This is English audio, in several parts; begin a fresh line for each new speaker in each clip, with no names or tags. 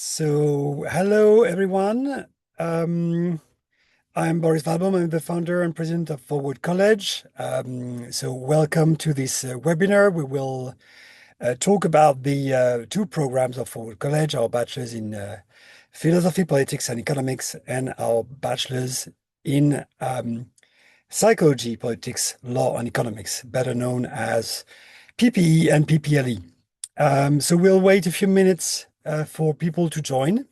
So, hello everyone. Um, I'm Boris Valbom. I'm the founder and president of Forward College. So, welcome to this webinar. We will talk about the two programs of Forward College, our bachelor's in philosophy, politics, and economics, and our bachelor's in psychology, politics, law, and economics, better known as PPE and PPLE. So, we'll wait a few minutes for people to join.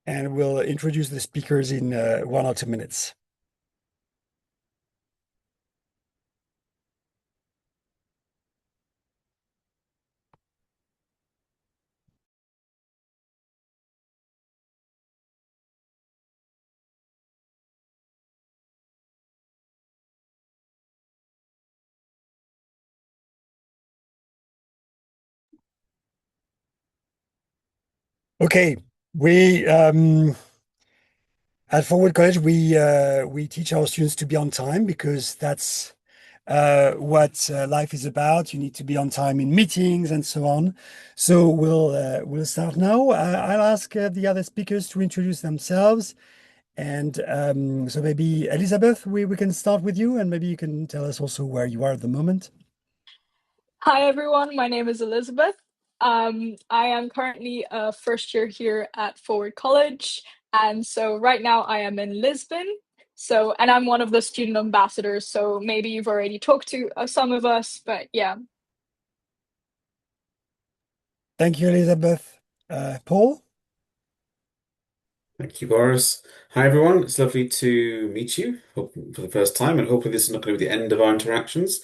And we'll introduce the speakers in 1 or 2 minutes. Okay, we at Forward College we teach our students to be on time because that's what life is about. You need to be on time in meetings and so on. So we'll start now. I'll ask the other speakers to introduce themselves. And so maybe Elizabeth, we can start with you, and maybe you can tell us also where you are at the moment.
Hi everyone, my name is Elizabeth. I am currently a first year here at Forward College, and so right now I am in Lisbon. And I'm one of the student ambassadors, so maybe you've already talked to some of us, but yeah.
Thank you, Elizabeth. Paul?
Thank you, Boris. Hi, everyone. It's lovely to meet you for the first time, and hopefully this is not going to be the end of our interactions.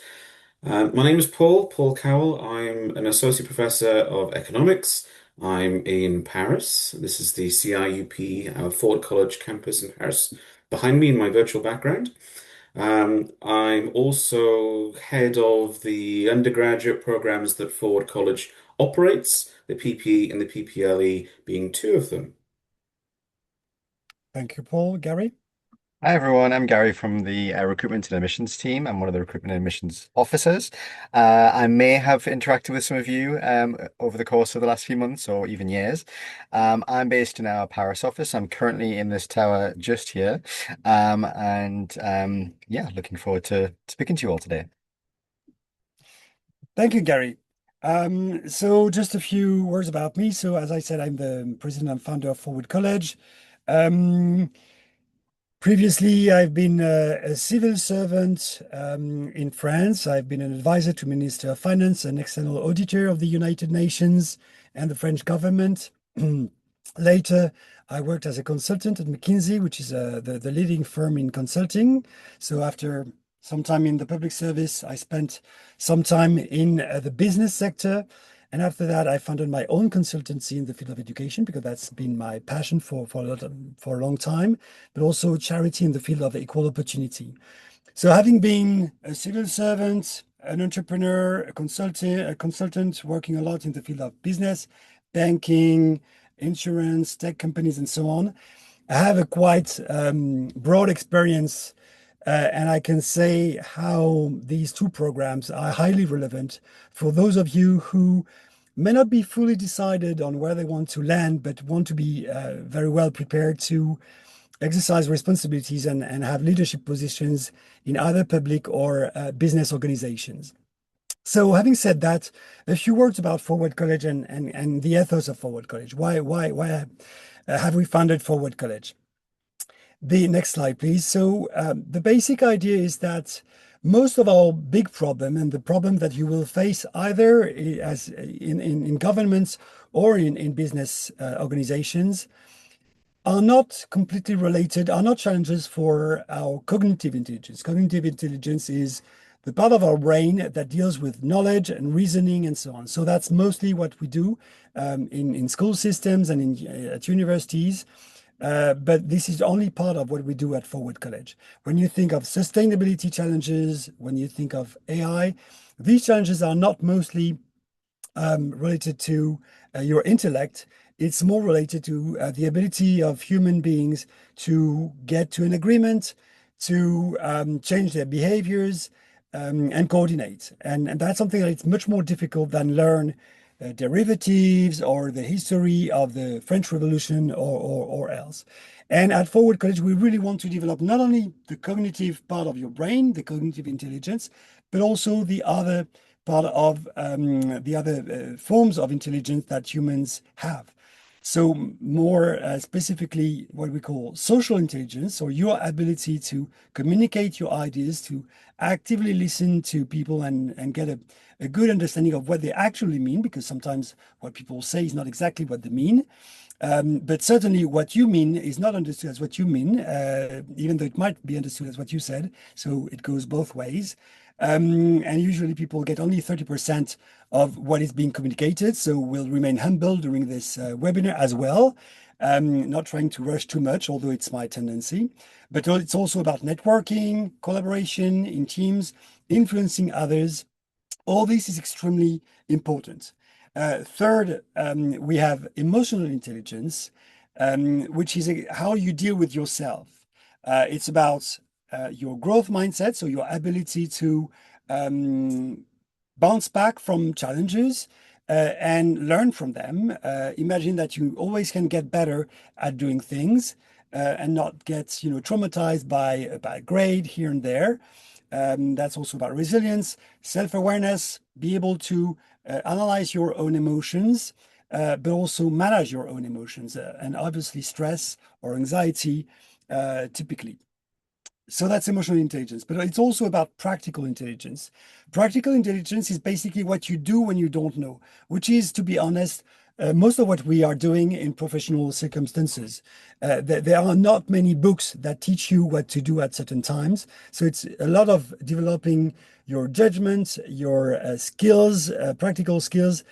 My name is Paul Cowell. I'm an associate professor of economics. I'm in Paris. This is the CIUP, Ford College campus in Paris, behind me in my virtual background. I'm also head of the undergraduate programs that Ford College operates, the PPE and the PPLE being two of them.
Thank you, Paul. Gary?
Hi everyone, I'm Gary from the recruitment and admissions team. I'm one of the recruitment and admissions officers. I may have interacted with some of you over the course of the last few months or even years. I'm based in our Paris office. I'm currently in this tower just here. Yeah, looking forward to speaking to you all today.
Thank you, Gary. So just a few words about me. So as I said, I'm the president and founder of Forward College. Um, Previously, I've been a civil servant in France. I've been an advisor to Minister of Finance and external auditor of the United Nations and the French government. Later, I worked as a consultant at McKinsey, which is the leading firm in consulting. So after some time in the public service, I spent some time in the business sector. And after that, I founded my own consultancy in the field of education because that's been my passion for a long time, but also charity in the field of equal opportunity. So having been a civil servant, an entrepreneur, a consultant working a lot in the field of business, banking, insurance, tech companies, and so on, I have a quite broad experience, and I can say how these two programs are highly relevant for those of you who may not be fully decided on where they want to land, but want to be very well prepared to exercise responsibilities and have leadership positions in either public or business organizations. So having said that, a few words about Forward College and the ethos of Forward College. Why have we founded Forward College? The next slide, please. So the basic idea is that most of our big problem and the problem that you will face either as in governments or in business organizations are not completely related, are not challenges for our cognitive intelligence. Cognitive intelligence is the part of our brain that deals with knowledge and reasoning and so on. So that's mostly what we do in school systems and at universities. But this is only part of what we do at Forward College. When you think of sustainability challenges, when you think of AI, these challenges are not mostly related to your intellect. It's more related to the ability of human beings to get to an agreement, to change their behaviors, and coordinate. And that's something that it's much more difficult than learn derivatives or the history of the French Revolution or else. And at Forward College, we really want to develop not only the cognitive part of your brain, the cognitive intelligence, but also the other part of the other forms of intelligence that humans have. So more specifically, what we call social intelligence, or your ability to communicate your ideas, to actively listen to people and get a good understanding of what they actually mean, because sometimes what people say is not exactly what they mean. But certainly what you mean is not understood as what you mean, even though it might be understood as what you said. So it goes both ways. And usually people get only 30% of what is being communicated. So we'll remain humble during this webinar as well. Not trying to rush too much, although it's my tendency. But it's also about networking, collaboration in teams, influencing others. All this is extremely important. Third, we have emotional intelligence, which is how you deal with yourself. It's about your growth mindset, so your ability to bounce back from challenges and learn from them. Imagine that you always can get better at doing things and not get, traumatized by a bad grade here and there. That's also about resilience, self-awareness, be able to analyze your own emotions, but also manage your own emotions, and obviously stress or anxiety typically. So that's emotional intelligence, but it's also about practical intelligence. Practical intelligence is basically what you do when you don't know, which is, to be honest, most of what we are doing in professional circumstances. There are not many books that teach you what to do at certain times. So it's a lot of developing your judgment, your skills, practical skills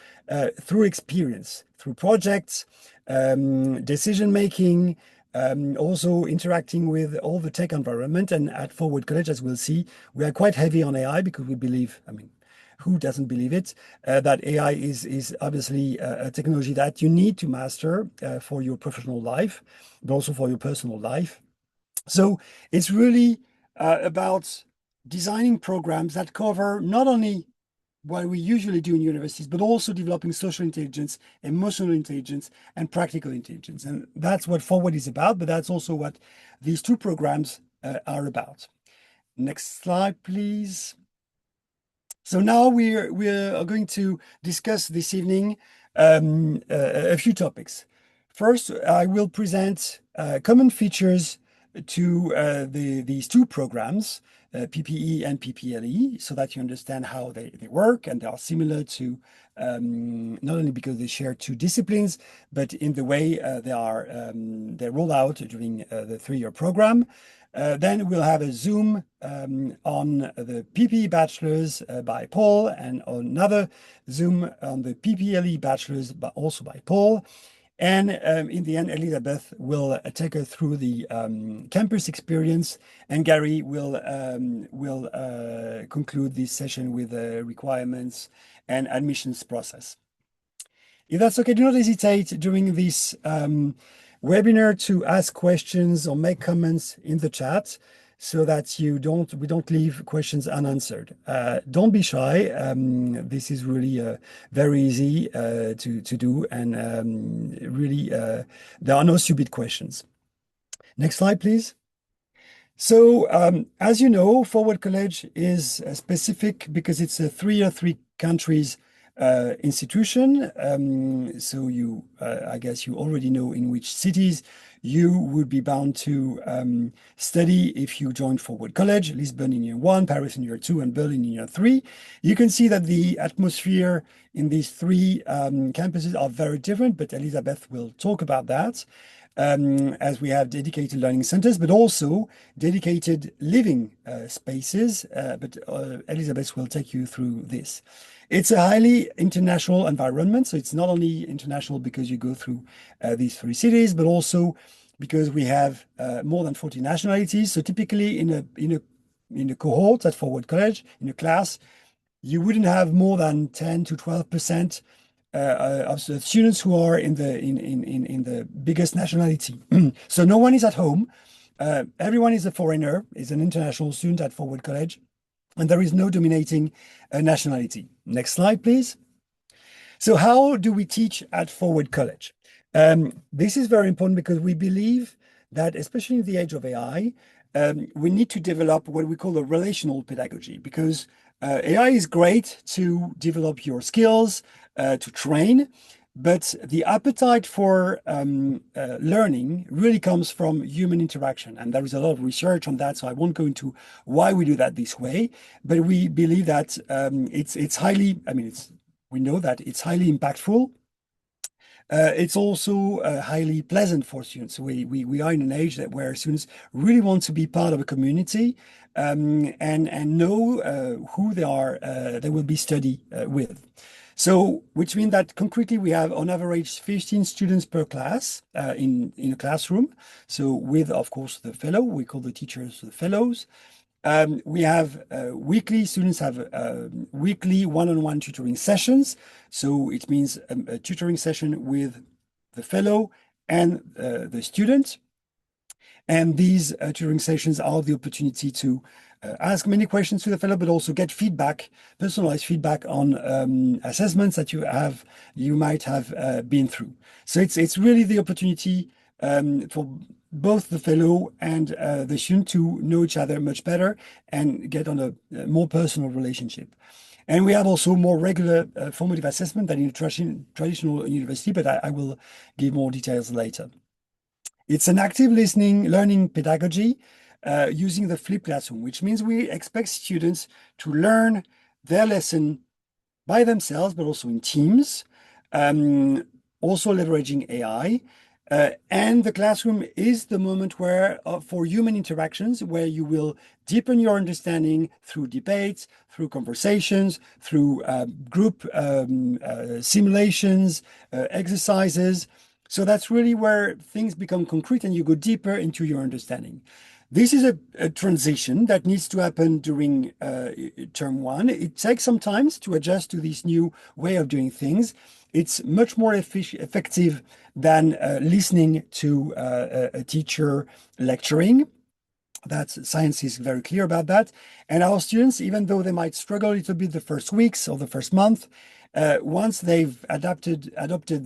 through experience, through projects, decision making, also interacting with all the tech environment. And at Forward College, as we'll see, we are quite heavy on AI because we believe, who doesn't believe it, that AI is obviously a technology that you need to master for your professional life, but also for your personal life. So it's really about designing programs that cover not only what we usually do in universities, but also developing social intelligence, emotional intelligence, and practical intelligence. And that's what Forward is about, but that's also what these two programs are about. Next slide, please. So now we are going to discuss this evening a few topics. First, I will present common features to these two programs, PPE and PPLE, so that you understand how they work, and they are similar to not only because they share two disciplines, but in the way they roll out during the 3-year program. Then we'll have a Zoom on the PPE bachelors by Paul, and another Zoom on the PPLE bachelors, but also by Paul. And in the end, Elizabeth will take her through the campus experience, and Gary will conclude this session with the requirements and admissions process. If that's okay, do not hesitate during this webinar to ask questions or make comments in the chat so that we don't leave questions unanswered. Don't be shy. This is really very easy to do, and really there are no stupid questions. Next slide, please. So as you know, Forward College is specific because it's a 3 countries institution. So I guess you already know in which cities you would be bound to study if you join Forward College: Lisbon in year 1, Paris in year 2, and Berlin in year 3. You can see that the atmosphere in these 3 campuses are very different, but Elizabeth will talk about that. As we have dedicated learning centers, but also dedicated living spaces. But Elizabeth will take you through this. It's a highly international environment. So it's not only international because you go through these 3 cities, but also because we have more than 40 nationalities. So typically in a cohort at Forward College, in a class, you wouldn't have more than 10 to 12% of the students who are in the biggest nationality. So no one is at home. Everyone is a foreigner, is an international student at Forward College. and there is no dominating nationality. Next slide, please. So how do we teach at Forward College? This is very important because we believe that, especially in the age of AI, we need to develop what we call a relational pedagogy, because AI is great to develop your skills, to train, but the appetite for learning really comes from human interaction. And there is a lot of research on that, so I won't go into why we do that this way, but we believe that it's highly, we know that it's highly impactful. It's also highly pleasant for students. We are in an age where students really want to be part of a community, and know who they will be study with. So, which means that concretely we have on average 15 students per class in a classroom. So with, of course, the fellow, we call the teachers the fellows. We have students have weekly one-on-one tutoring sessions. So it means a tutoring session with the fellow and the student. And these tutoring sessions are the opportunity to ask many questions to the fellow, but also get feedback, personalized feedback on assessments that you might have been through. So it's really the opportunity for both the fellow and the student to know each other much better and get on a more personal relationship. And we have also more regular formative assessment than in traditional university, but I will give more details later. It's an active listening, learning pedagogy using the flipped classroom, which means we expect students to learn their lesson by themselves, but also in teams, also leveraging AI. And the classroom is the moment where, for human interactions, where you will deepen your understanding through debates, through conversations, through group simulations, exercises. So that's really where things become concrete and you go deeper into your understanding. This is a transition that needs to happen during term one. It takes some time to adjust to this new way of doing things. It's much more effective than listening to a teacher lecturing. Science is very clear about that. And our students, even though they might struggle a little bit the first weeks or the first month, once they've adopted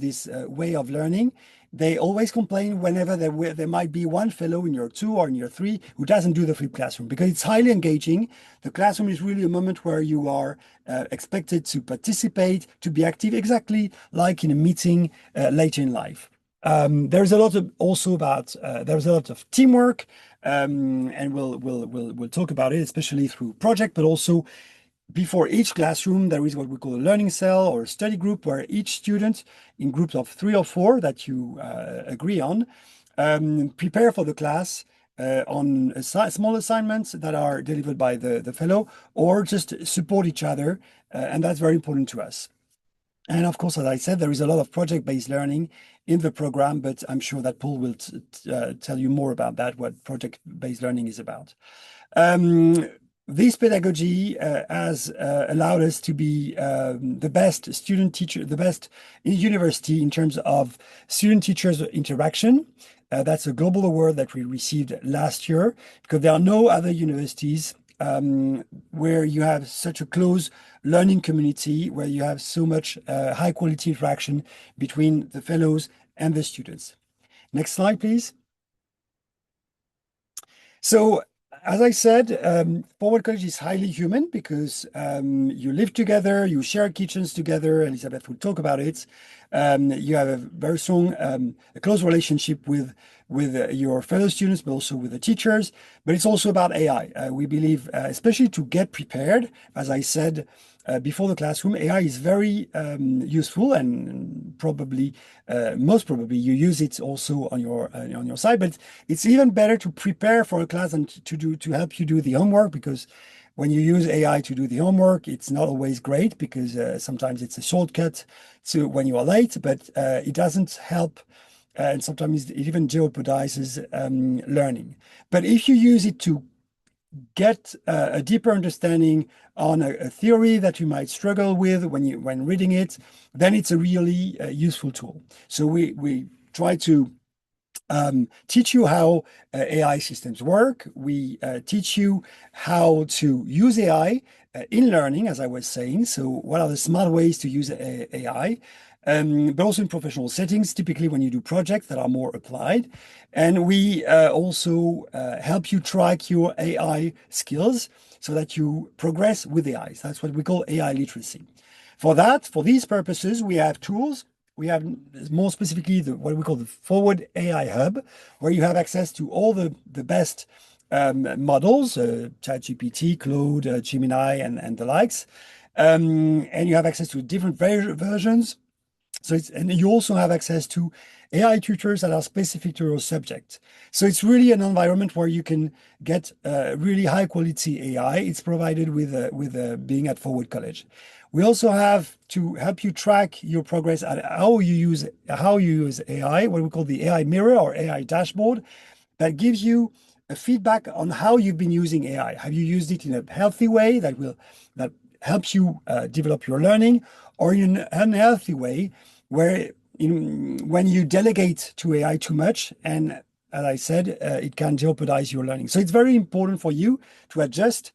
this way of learning, they always complain whenever there might be one fellow in year 2 or in year 3 who doesn't do the flipped classroom, because it's highly engaging. The classroom is really a moment where you are expected to participate, to be active, exactly like in a meeting later in life. There's a lot of teamwork, and we'll talk about it, especially through project, but also before each classroom, there is what we call a learning cell or a study group, where each student, in groups of 3 or 4 that you agree on, prepare for the class on small assignments that are delivered by the fellow, or just support each other, and that's very important to us. And of course, as I said, there is a lot of project-based learning in the program, but I'm sure that Paul will tell you more about that, what project-based learning is about. This pedagogy has allowed us to be the best student teacher, the best in university in terms of student-teachers interaction. That's a global award that we received last year, because there are no other universities where you have such a close learning community, where you have so much high quality interaction between the fellows and the students. Next slide, please. So, as I said, Forward College is highly human because you live together, you share kitchens together. Elizabeth will talk about it. You have a very strong, a close relationship with your fellow students, but also with the teachers. But it's also about AI. We believe, especially to get prepared, as I said, before the classroom, AI is very useful, and probably, most probably, you use it also on your side. But it's even better to prepare for a class and to help you do the homework, because when you use AI to do the homework, it's not always great, because sometimes it's a shortcut to when you are late, but it doesn't help. And sometimes it even jeopardizes learning. But if you use it to get a deeper understanding on a theory that you might struggle with when reading it, then it's a really useful tool. So we try to teach you how AI systems work. We teach you how to use AI in learning, as I was saying. So, what are the smart ways to use AI? But also in professional settings, typically when you do projects that are more applied. And we also help you track your AI skills so that you progress with AI. So that's what we call AI literacy. For that, for these purposes, we have tools. We have more specifically what we call the Forward AI Hub, where you have access to all the best models, ChatGPT, Claude, Gemini, and the likes. And you have access to different versions. So and you also have access to AI tutors that are specific to your subject. So it's really an environment where you can get really high quality AI. It's provided with being at Forward College. We also have to help you track your progress at how you use AI, what we call the AI mirror or AI dashboard, that gives you a feedback on how you've been using AI. Have you used it in a healthy way that helps you develop your learning, or in an unhealthy way where when you delegate to AI too much, and as I said, it can jeopardize your learning. So it's very important for you to adjust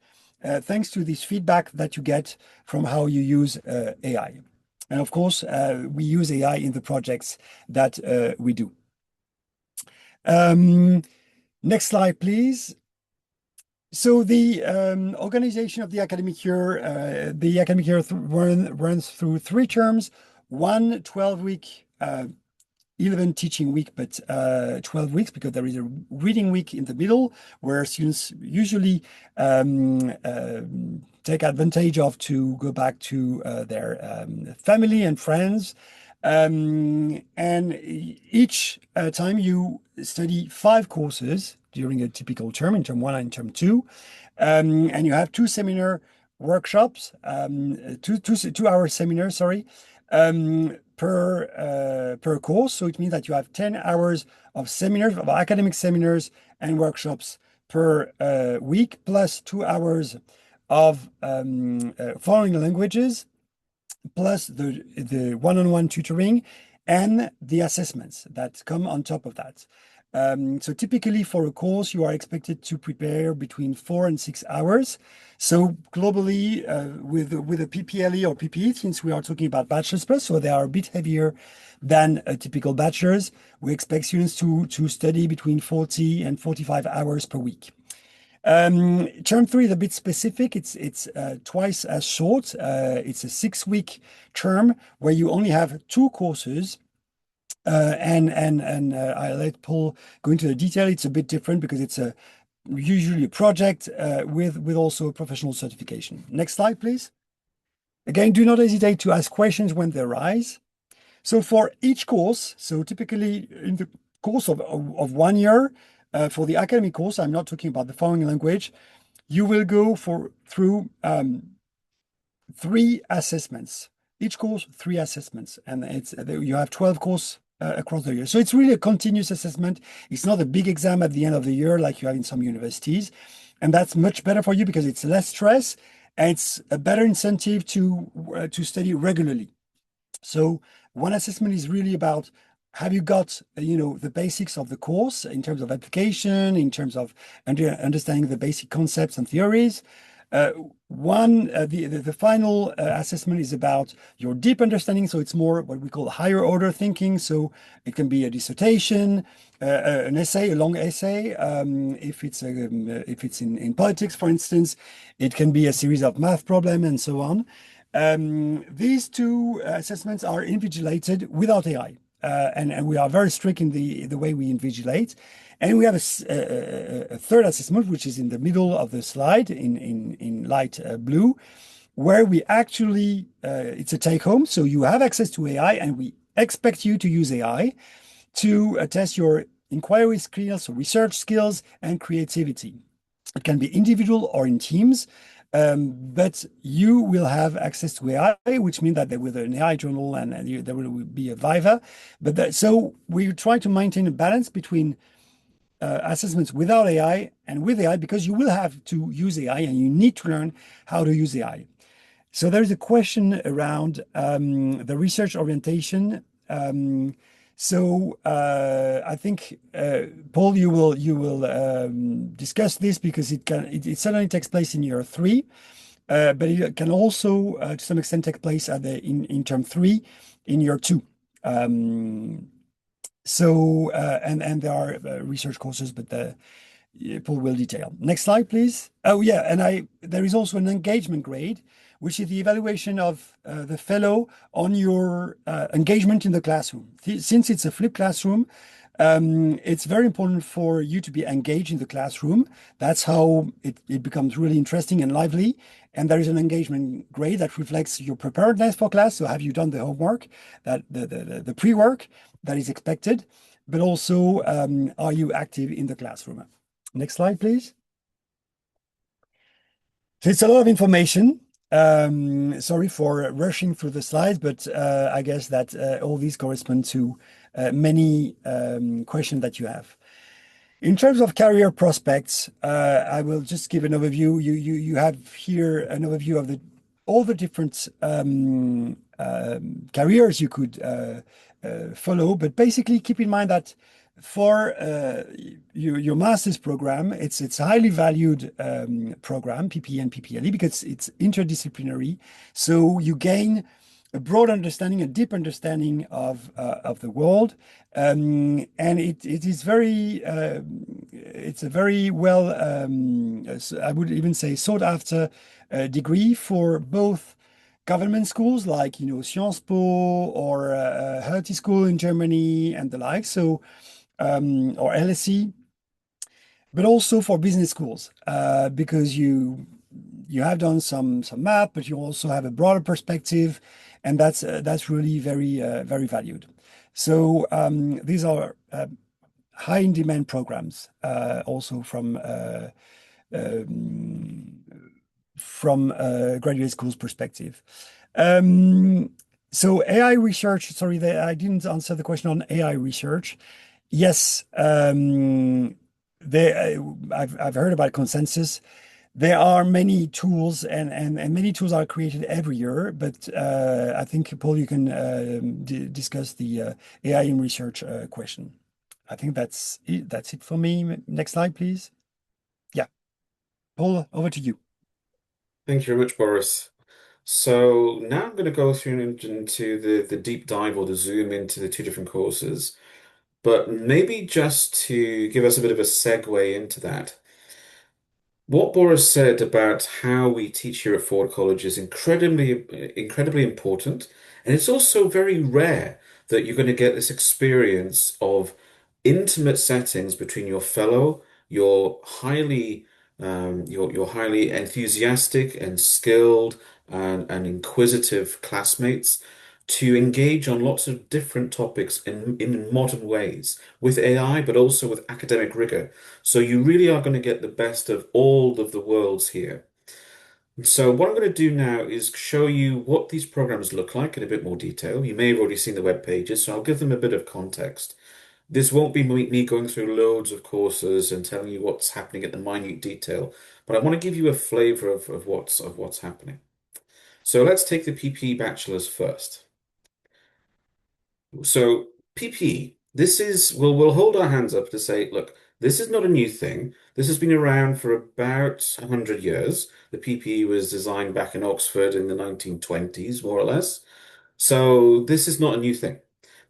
thanks to this feedback that you get from how you use AI. And of course, we use AI in the projects that we do. Next slide, please. So the organization of the academic year runs through 3 terms, one 12-week, 11 teaching week, but 12 weeks, because there is a reading week in the middle where students usually take advantage of to go back to their family and friends. And each time you study 5 courses during a typical term, in term 1 and term 2. And you have 2 seminar workshops, 2-hour seminars, sorry, per course. So it means that you have 10 hours of seminars, of academic seminars and workshops per week, plus 2 hours of foreign languages, plus the one-on-one tutoring and the assessments that come on top of that. So typically for a course, you are expected to prepare between 4 and 6 hours. So globally, with a PPLE or PPE, since we are talking about bachelor's plus, so they are a bit heavier than a typical bachelor's, we expect students to study between 40 and 45 hours per week. Term 3 is a bit specific. It's twice as short. It's a 6-week term where you only have 2 courses. And I'll let Paul go into the detail. It's a bit different because it's usually a project with also a professional certification. Next slide, please. Again, do not hesitate to ask questions when they arise. So for each course, so typically in the course of 1 year, for the academic course, I'm not talking about the foreign language, you will go through 3 assessments. Each course, 3 assessments, and you have 12 courses across the year. So it's really a continuous assessment. It's not a big exam at the end of the year like you have in some universities. And that's much better for you because it's less stress and it's a better incentive to study regularly. So one assessment is really about, have you got, the basics of the course in terms of application, in terms of understanding the basic concepts and theories. The final assessment is about your deep understanding. So it's more what we call higher order thinking. So it can be a dissertation, an essay, a long essay. If it's in politics, for instance, it can be a series of math problems and so on. These 2 assessments are invigilated without AI. And we are very strict in the way we invigilate. And we have a 3rd assessment, which is in the middle of the slide in light blue, where we actually, it's a take home. So you have access to AI and we expect you to use AI to test your inquiry skills, so research skills and creativity. It can be individual or in teams. But you will have access to AI, which means that there will be an AI journal and there will be a Viva. So we try to maintain a balance between assessments without AI and with AI, because you will have to use AI and you need to learn how to use AI. So there's a question around the research orientation. So I think Paul, you will discuss this because it certainly takes place in year three, but it can also to some extent take place at the in term three in year two. Um, and there are research courses, but Paul will detail. Next slide, please. Oh yeah, and there is also an engagement grade, which is the evaluation of the fellow on your engagement in the classroom. Since it's a flipped classroom, it's very important for you to be engaged in the classroom. That's how it becomes really interesting and lively. And there is an engagement grade that reflects your preparedness for class. So have you done the homework, that the pre-work that is expected, but also are you active in the classroom? Next slide, please. So it's a lot of information. Sorry for rushing through the slides, but I guess that all these correspond to many questions that you have. In terms of career prospects, I will just give an overview. You have here an overview of all the different careers you could follow, but basically keep in mind that for your master's program, it's a highly valued program, PPE and PPLE, because it's interdisciplinary. So you gain a broad understanding, a deep understanding of the world, and it is very it's a very well I would even say sought after degree for both government schools like Sciences Po or Hertie School in Germany and the like. So or LSE, but also for business schools because you have done some math, but you also have a broader perspective, and that's really very valued. So these are high in demand programs, also from graduate school's perspective. So AI research. Sorry, I didn't answer the question on AI research. Yes, I've heard about consensus. There are many tools, and many tools are created every year. But I think Paul, you can discuss the AI in research question. I think that's it. That's it for me. Next slide, please. Yeah, Paul, over to you.
Thank you very much, Boris. So now I'm going to go through into the deep dive or the zoom into the two different courses. But maybe just to give us a bit of a segue into that, what Boris said about how we teach here at Ford College is incredibly important. And it's also very rare that you're going to get this experience of intimate settings between your fellow, your highly enthusiastic and skilled and inquisitive classmates to engage on lots of different topics in modern ways with AI, but also with academic rigor. So you really are going to get the best of all of the worlds here. So what I'm going to do now is show you what these programs look like in a bit more detail. You may have already seen the web pages, so I'll give them a bit of context. This won't be me going through loads of courses and telling you what's happening at the minute detail, but I want to give you a flavor of what's happening. So let's take the PPE bachelor's first. So PPE, this is we'll hold our hands up to say, look, this is not a new thing. This has been around for about 100 years. The PPE was designed back in Oxford in the 1920s, more or less. So this is not a new thing.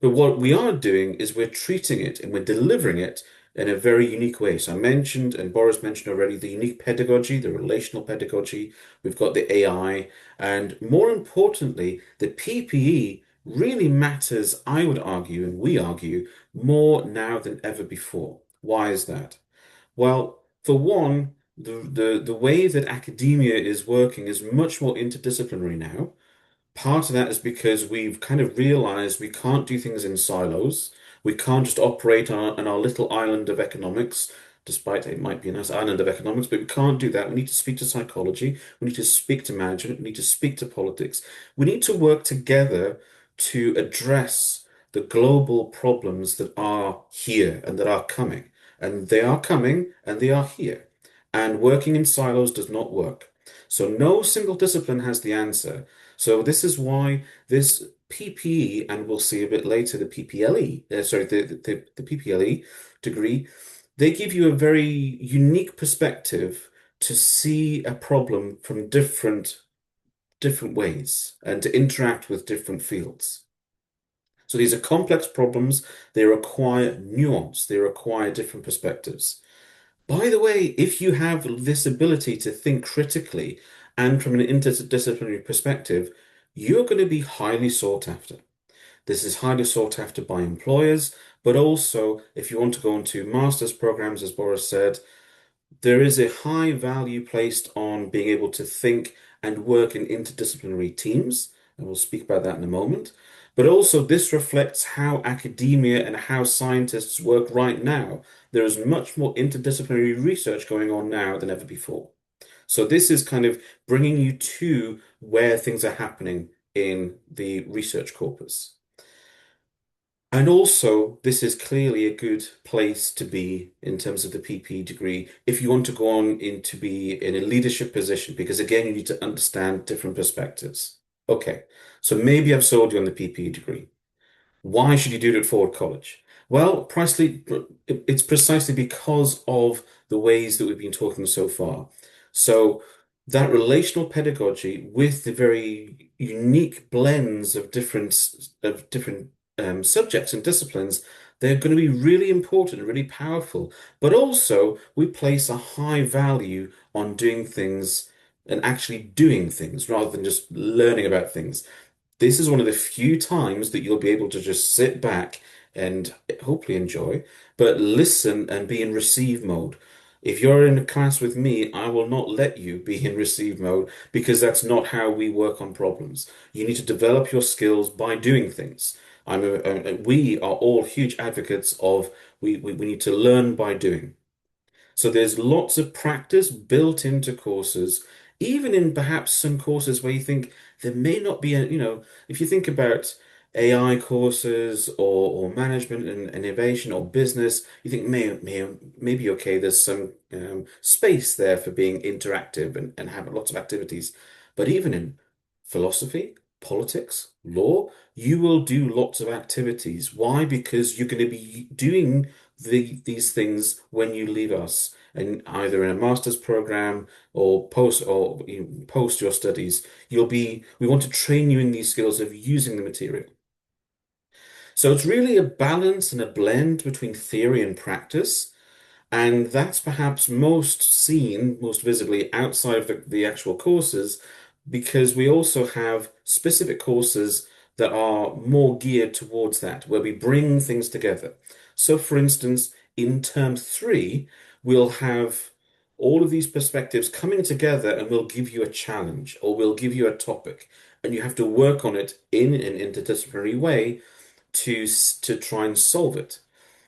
But what we are doing is we're treating it and we're delivering it in a very unique way. So I mentioned, and Boris mentioned already, the unique pedagogy, the relational pedagogy. We've got the AI, and more importantly, the PPE really matters, I would argue, and we argue, more now than ever before. Why is that? Well, for one, the way that academia is working is much more interdisciplinary now. Part of that is because we've kind of realized we can't do things in silos. We can't just operate on our little island of economics, despite it might be a nice island of economics, but we can't do that. We need to speak to psychology. We need to speak to management. We need to speak to politics. We need to work together to address the global problems that are here and that are coming. And they are coming and they are here. And working in silos does not work. So no single discipline has the answer. So this is why this PPE, and we'll see a bit later the PPLE, the PPLE degree, they give you a very unique perspective to see a problem from different ways and to interact with different fields. So these are complex problems. They require nuance. They require different perspectives. By the way, if you have this ability to think critically and from an interdisciplinary perspective, you're going to be highly sought after. This is highly sought after by employers, but also if you want to go into master's programs, as Boris said, there is a high value placed on being able to think and work in interdisciplinary teams, and we'll speak about that in a moment. But also, this reflects how academia and how scientists work right now. There is much more interdisciplinary research going on now than ever before. So, this is kind of bringing you to where things are happening in the research corpus. And also, this is clearly a good place to be in terms of the PP degree if you want to go on in to be in a leadership position, because again, you need to understand different perspectives. Okay, so maybe I've sold you on the PP degree. Why should you do it at Ford College? Well, it's precisely because of the ways that we've been talking so far. So that relational pedagogy with the very unique blends of different subjects and disciplines, they're going to be really important, really powerful. But also, we place a high value on doing things and actually doing things rather than just learning about things. This is one of the few times that you'll be able to just sit back and hopefully enjoy, but listen and be in receive mode. If you're in a class with me, I will not let you be in receive mode because that's not how we work on problems. You need to develop your skills by doing things. We are all huge advocates of we need to learn by doing. So there's lots of practice built into courses, even in perhaps some courses where you think there may not be if you think about AI courses or management and innovation or business, you think maybe okay, there's some space there for being interactive and have lots of activities. But even in philosophy, politics, law, you will do lots of activities. Why? Because you're going to be doing these things when you leave us, and either in a master's program or you post your studies, we want to train you in these skills of using the material. So it's really a balance and a blend between theory and practice. And that's perhaps most seen, most visibly outside of the actual courses, because we also have specific courses that are more geared towards that, where we bring things together. So, for instance, in term three, we'll have all of these perspectives coming together and we'll give you a challenge or we'll give you a topic, and you have to work on it in an interdisciplinary way to try and solve it.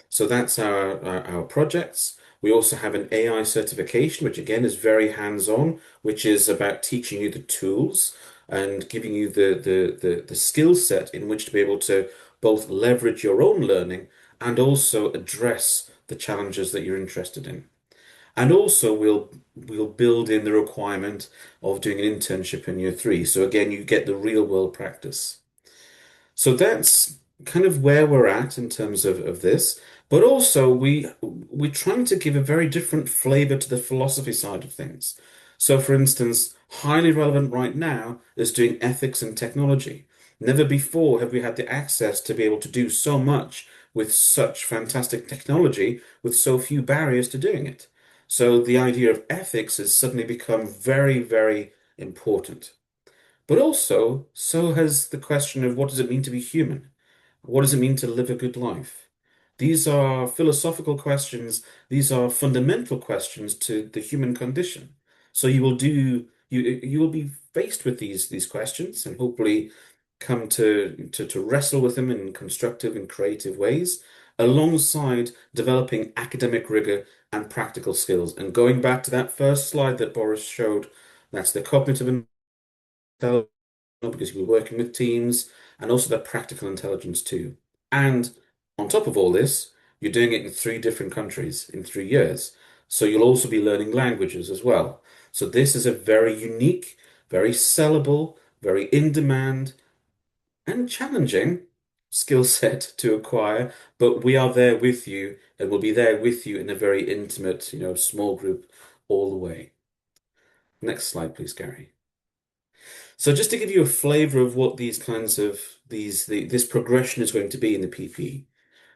So that's our projects. We also have an AI certification, which again is very hands-on, which is about teaching you the tools and giving you the skill set in which to be able to both leverage your own learning and also address the challenges that you're interested in. And also we'll build in the requirement of doing an internship in year three. So again, you get the real world practice. So that's kind of where we're at in terms of this. But also we're trying to give a very different flavor to the philosophy side of things. So for instance, highly relevant right now is doing ethics and technology. Never before have we had the access to be able to do so much with such fantastic technology with so few barriers to doing it. So the idea of ethics has suddenly become very, very important. But also, so has the question of what does it mean to be human? What does it mean to live a good life? These are philosophical questions. These are fundamental questions to the human condition. So you will be faced with these questions and hopefully come to wrestle with them in constructive and creative ways, alongside developing academic rigor and practical skills. And going back to that first slide that Boris showed, that's the cognitive intelligence because you're working with teams, and also the practical intelligence too. And on top of all this, you're doing it in three different countries in 3 years. So you'll also be learning languages as well. So this is a very unique, very sellable, very in demand, and challenging skill set to acquire, but we are there with you and we'll be there with you in a very intimate, small group all the way. Next slide, please, Gary. So just to give you a flavor of what these kinds of this progression is going to be in the PPE.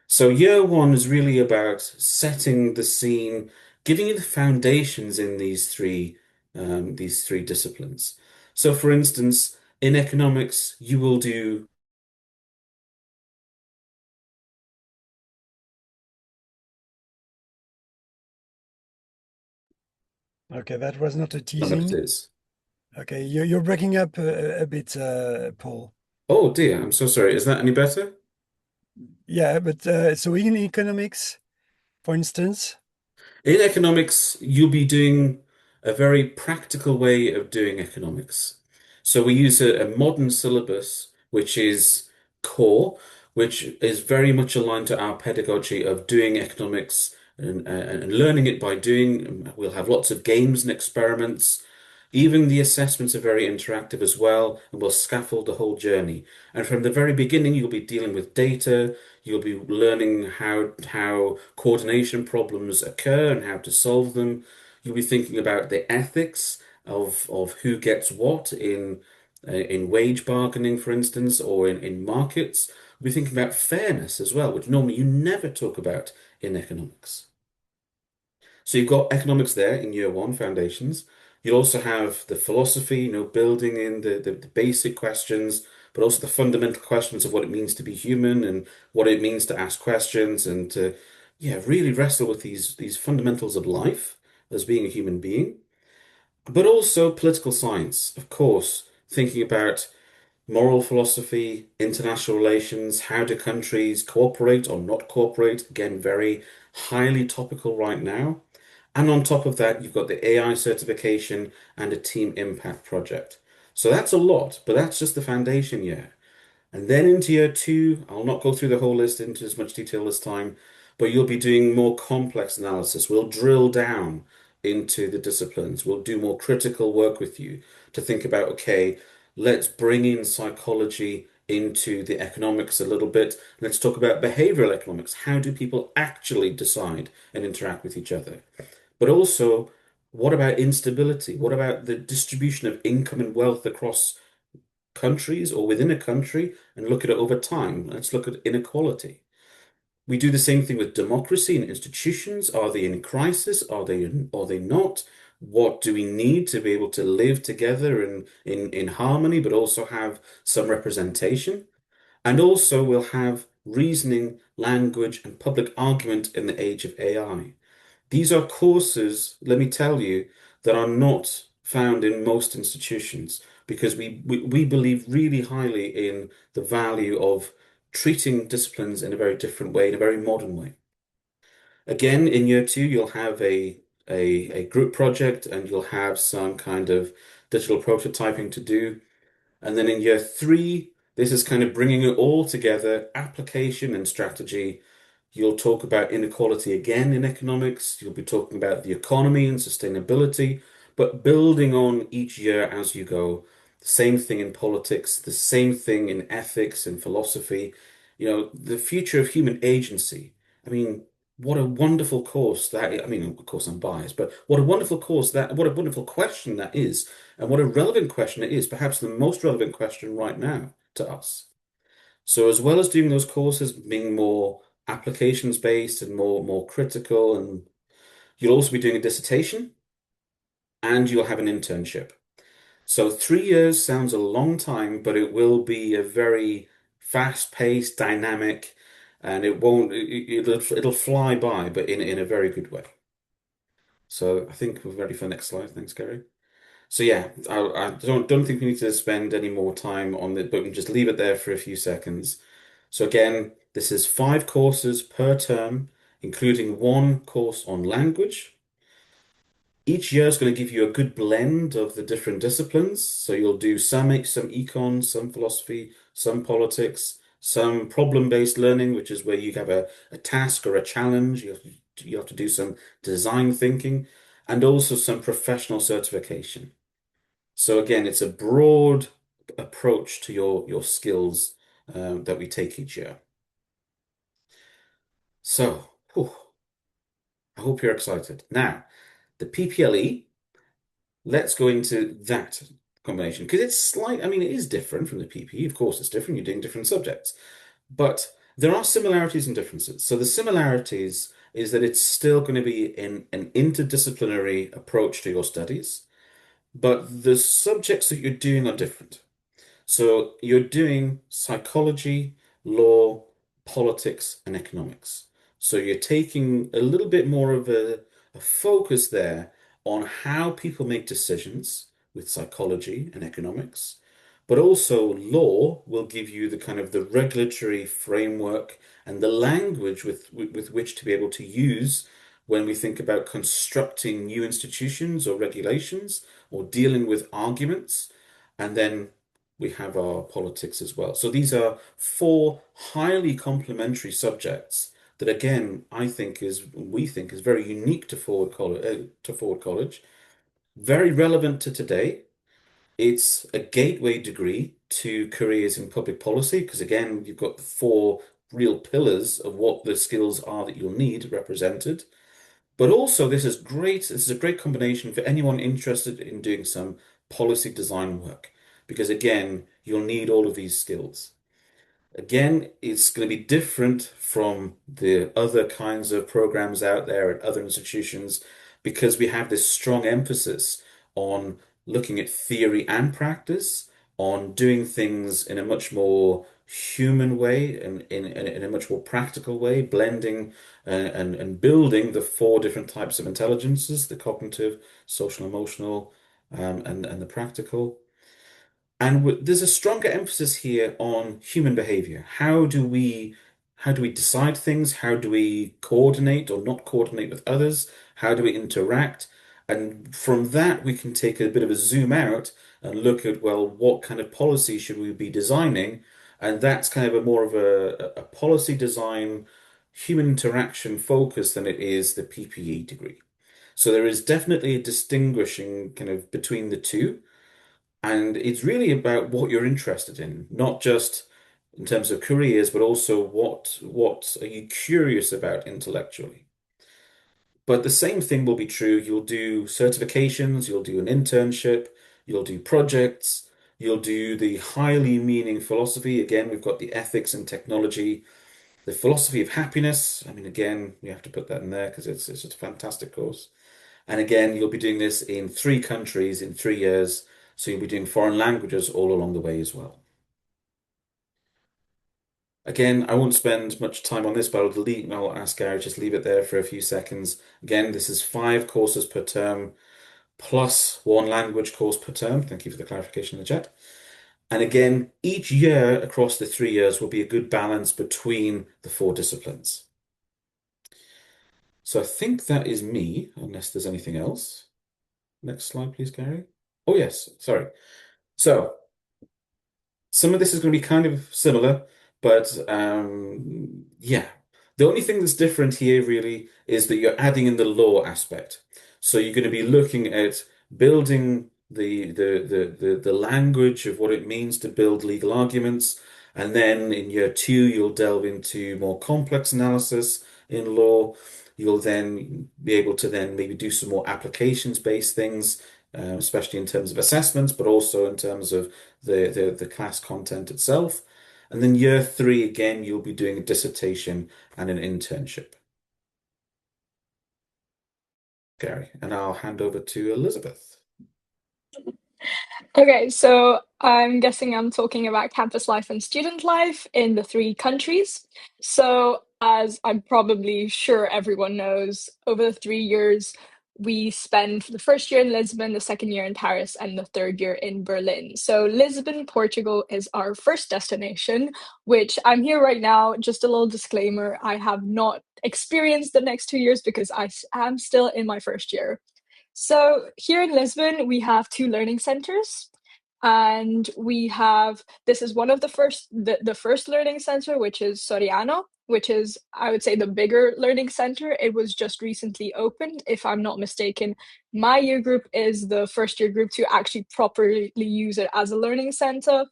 So year one is really about setting the scene, giving you the foundations in these three disciplines. So for instance, in economics, you will do
Okay, that was not a
economics
teasing.
is.
Okay, you're breaking up a bit, Paul.
Oh dear, I'm so sorry. Is that any better?
Yeah, but so in economics, for instance,
In economics, you'll be doing a very practical way of doing economics. So we use a modern syllabus, which is core, which is very much aligned to our pedagogy of doing economics and learning it by doing. We'll have lots of games and experiments. Even the assessments are very interactive as well, and will scaffold the whole journey. And from the very beginning, you'll be dealing with data. You'll be learning how coordination problems occur and how to solve them. You'll be thinking about the ethics of who gets what in wage bargaining, for instance, or in markets. You'll be thinking about fairness as well, which normally you never talk about in economics. So you've got economics there in year one, foundations. You'll also have the philosophy, building in the basic questions, but also the fundamental questions of what it means to be human and what it means to ask questions and to, yeah, really wrestle with these fundamentals of life as being a human being. But also political science, of course, thinking about moral philosophy, international relations, how do countries cooperate or not cooperate? Again, very highly topical right now. And on top of that, you've got the AI certification and a team impact project. So that's a lot, but that's just the foundation year. And then into year two, I'll not go through the whole list into as much detail this time, but you'll be doing more complex analysis. We'll drill down into the disciplines. We'll do more critical work with you to think about, okay, let's bring in psychology into the economics a little bit. Let's talk about behavioral economics. How do people actually decide and interact with each other? But also, what about instability? What about the distribution of income and wealth across countries or within a country and look at it over time? Let's look at inequality. We do the same thing with democracy and institutions. Are they in crisis? Are they not? What do we need to be able to live together in harmony, but also have some representation? And also we'll have reasoning, language, and public argument in the age of AI. These are courses, let me tell you, that are not found in most institutions because we believe really highly in the value of treating disciplines in a very different way, in a very modern way. Again, in year two, you'll have a group project and you'll have some kind of digital prototyping to do. And then in year three, this is kind of bringing it all together, application and strategy. You'll talk about inequality again in economics. You'll be talking about the economy and sustainability, but building on each year as you go. The same thing in politics, the same thing in ethics and philosophy. The future of human agency. I mean, what a wonderful course that, I mean, of course I'm biased, but what a wonderful what a wonderful question that is, and what a relevant question it is, perhaps the most relevant question right now to us. So as well as doing those courses being more applications based and more critical, and you'll also be doing a dissertation and you'll have an internship. So 3 years sounds a long time, but it will be a very fast-paced, dynamic, and it'll fly by, but in a very good way. So I think we're ready for the next slide. Thanks, Gary. So yeah, I don't think we need to spend any more time on it, but we can just leave it there for a few seconds. So again, this is 5 courses per term, including one course on language. Each year is going to give you a good blend of the different disciplines. So you'll do some econ, some philosophy, some politics, some problem-based learning, which is where you have a task or a challenge. You have to do some design thinking, and also some professional certification. So again, it's a broad approach to your skills that we take each year. So, I hope you're excited. Now, the PPLE, let's go into that combination because I mean, it is different from the PPE. Of course, it's different. You're doing different subjects, but there are similarities and differences. So the similarities is that it's still going to be an interdisciplinary approach to your studies, but the subjects that you're doing are different. So you're doing psychology, law, politics, and economics. So you're taking a little bit more of a focus there on how people make decisions with psychology and economics. But also law will give you the kind of the regulatory framework and the language with which to be able to use when we think about constructing new institutions or regulations or dealing with arguments. And then we have our politics as well. So these are four highly complementary subjects that, again, we think is very unique to Forward College, very relevant to today. It's a gateway degree to careers in public policy because, again, you've got the four real pillars of what the skills are that you'll need represented. But also, this is great. This is a great combination for anyone interested in doing some policy design work because, again, you'll need all of these skills. Again, it's going to be different from the other kinds of programs out there at other institutions because we have this strong emphasis on looking at theory and practice, on doing things in a much more human way and in a much more practical way, blending and building the four different types of intelligences, the cognitive, social, emotional, and the practical. And there's a stronger emphasis here on human behavior. How do we decide things? How do we coordinate or not coordinate with others? How do we interact? And from that, we can take a bit of a zoom out and look at, well, what kind of policy should we be designing? And that's kind of a more of a policy design, human interaction focus than it is the PPE degree. So there is definitely a distinguishing kind of between the two. And it's really about what you're interested in, not just in terms of careers, but also what are you curious about intellectually. But the same thing will be true. You'll do certifications, you'll do an internship, you'll do projects, you'll do the highly meaning philosophy. Again, we've got the ethics and technology, the philosophy of happiness. I mean, again, we have to put that in there because it's just a fantastic course. And again, you'll be doing this in 3 countries in 3 years. So you'll be doing foreign languages all along the way as well. Again, I won't spend much time on this, but I'll ask Gary just leave it there for a few seconds. Again, this is 5 courses per term plus 1 language course per term. Thank you for the clarification in the chat. And again, each year across the 3 years will be a good balance between the 4 disciplines. So I think that is me, unless there's anything else. Next slide, please, Gary. Oh, yes, sorry. So some of this is going to be kind of similar, but yeah. The only thing that's different here really is that you're adding in the law aspect. So you're going to be looking at building the language of what it means to build legal arguments. And then in year 2, you'll delve into more complex analysis in law. You'll then be able to then maybe do some more applications-based things, especially in terms of assessments, but also in terms of the class content itself. And then year 3, again, you'll be doing a dissertation and an internship. Gary, and I'll hand over to Elizabeth.
Okay, so I'm guessing I'm talking about campus life and student life in the 3 countries. So, as I'm probably sure everyone knows, over the 3 years, we spend the first year in Lisbon, the second year in Paris, and the third year in Berlin. So, Lisbon, Portugal is our first destination, which I'm here right now. Just a little disclaimer, I have not experienced the next 2 years because I am still in my first year. So here in Lisbon, we have 2 learning centers, and this is one of the first learning center, which is Soriano, which is, I would say, the bigger learning center. It was just recently opened, if I'm not mistaken. My year group is the first year group to actually properly use it as a learning center.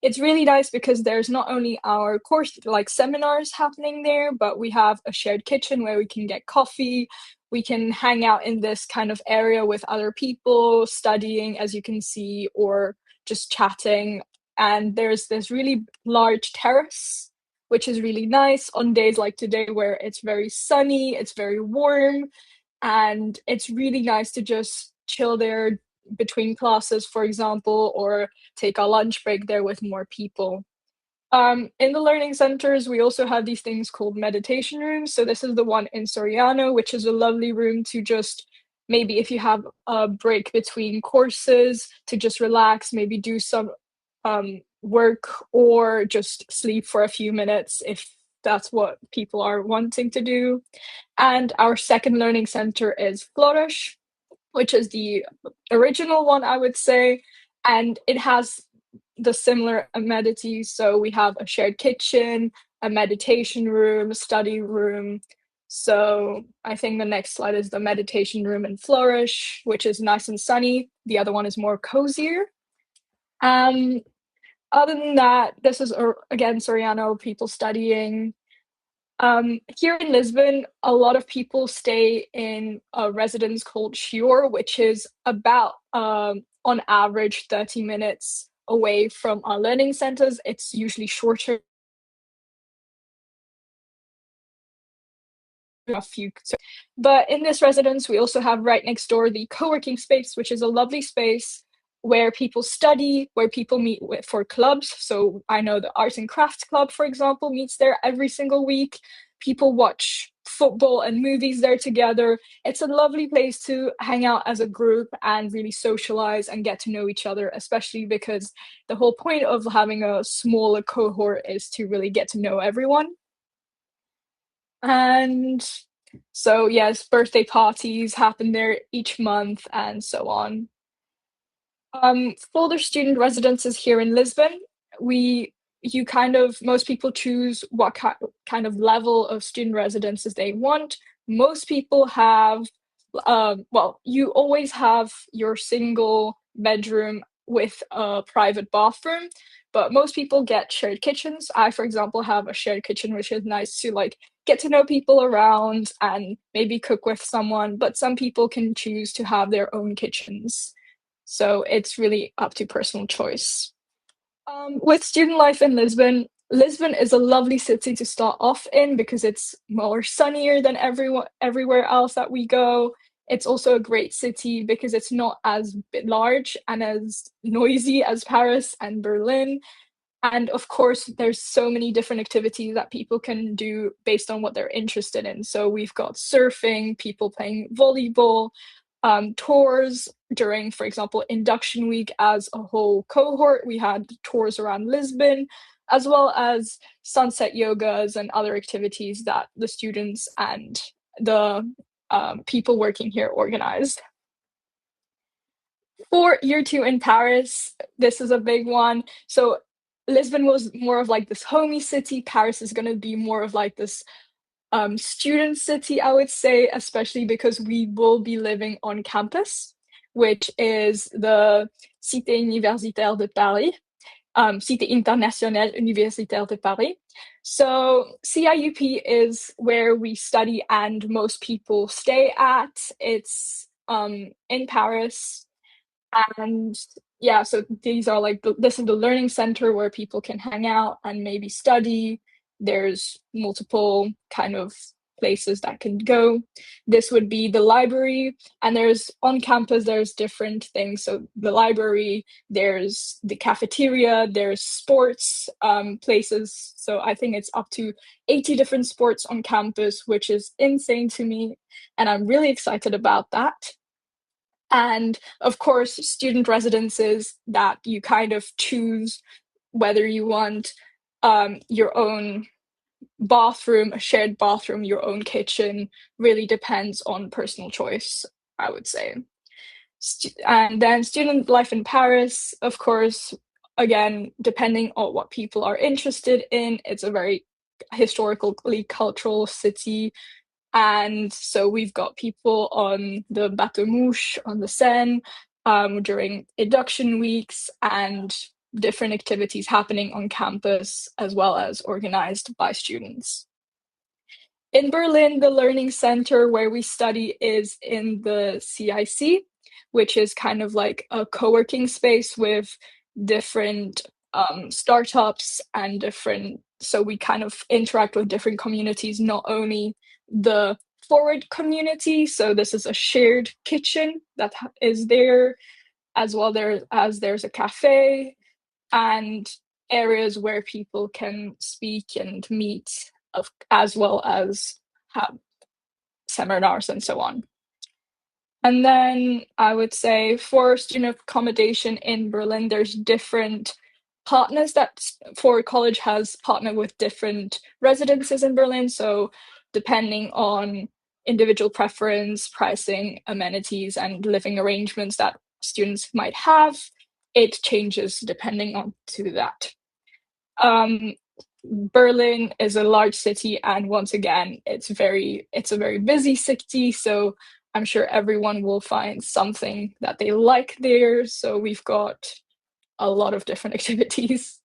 It's really nice because there's not only our course, like seminars happening there, but we have a shared kitchen where we can get coffee. We can hang out in this kind of area with other people studying, as you can see, or just chatting. And there's this really large terrace, which is really nice on days like today where it's very sunny, it's very warm, and it's really nice to just chill there between classes, for example, or take a lunch break there with more people. In the learning centers, we also have these things called meditation rooms. So this is the one in Soriano, which is a lovely room to just maybe if you have a break between courses to just relax, maybe do some work or just sleep for a few minutes if that's what people are wanting to do. And our second learning center is Flourish, which is the original one, I would say. And it has the similar amenities. So we have a shared kitchen, a meditation room, a study room. So I think the next slide is the meditation room in Flourish, which is nice and sunny. The other one is more cozier. Um, Other than that, this is again Soriano, people studying. Here in Lisbon, a lot of people stay in a residence called Chior, which is about, on average, 30 minutes away from our learning centers. It's usually shorter. A few, but in this residence, we also have right next door the co-working space, which is a lovely space where people study, where people meet for clubs. So I know the Arts and Crafts Club, for example, meets there every single week. People watch football and movies there together. It's a lovely place to hang out as a group and really socialize and get to know each other, especially because the whole point of having a smaller cohort is to really get to know everyone. And so, yes, birthday parties happen there each month and so on. For the student residences here in Lisbon, most people choose what kind of level of student residences they want. Most people have, well, you always have your single bedroom with a private bathroom, but most people get shared kitchens. I, for example, have a shared kitchen, which is nice to like get to know people around and maybe cook with someone, but some people can choose to have their own kitchens. So it's really up to personal choice. With student life in Lisbon, Lisbon is a lovely city to start off in because it's more sunnier than everywhere else that we go. It's also a great city because it's not as large and as noisy as Paris and Berlin. And of course, there's so many different activities that people can do based on what they're interested in. So we've got surfing, people playing volleyball, tours during, for example, induction week as a whole cohort. We had tours around Lisbon, as well as sunset yogas and other activities that the students and the people working here organized. For year two in Paris, this is a big one. So Lisbon was more of like this homey city. Paris is going to be more of like this student city, I would say, especially because we will be living on campus, which is the Cité Universitaire de Paris, Cité Internationale Universitaire de Paris. So CIUP is where we study and most people stay at. It's in Paris. And yeah, so these are like this is the learning center where people can hang out and maybe study. There's multiple kind of places that can go. This would be the library, and there's on campus there's different things. So the library, there's the cafeteria, there's sports places. So I think it's up to 80 different sports on campus, which is insane to me, and I'm really excited about that. And of course, student residences that you kind of choose whether you want your own bathroom, a shared bathroom, your own kitchen, really depends on personal choice, I would say. And then student life in Paris, of course, again, depending on what people are interested in, it's a very historically cultural city. And so we've got people on the Bateau Mouche on the Seine during induction weeks and different activities happening on campus as well as organized by students. In Berlin, the learning center where we study is in the CIC, which is kind of like a co-working space with different startups and different, so we kind of interact with different communities, not only the forward community. So this is a shared kitchen that is there, as well there as there's a cafe and areas where people can speak and meet, as well as have seminars and so on. And then I would say for student accommodation in Berlin, there's different partners that Forward College has partnered with different residences in Berlin. So depending on individual preference, pricing, amenities, and living arrangements that students might have, it changes depending on to that. Berlin is a large city, and once again, it's a very busy city. So I'm sure everyone will find something that they like there. So we've got a lot of different activities.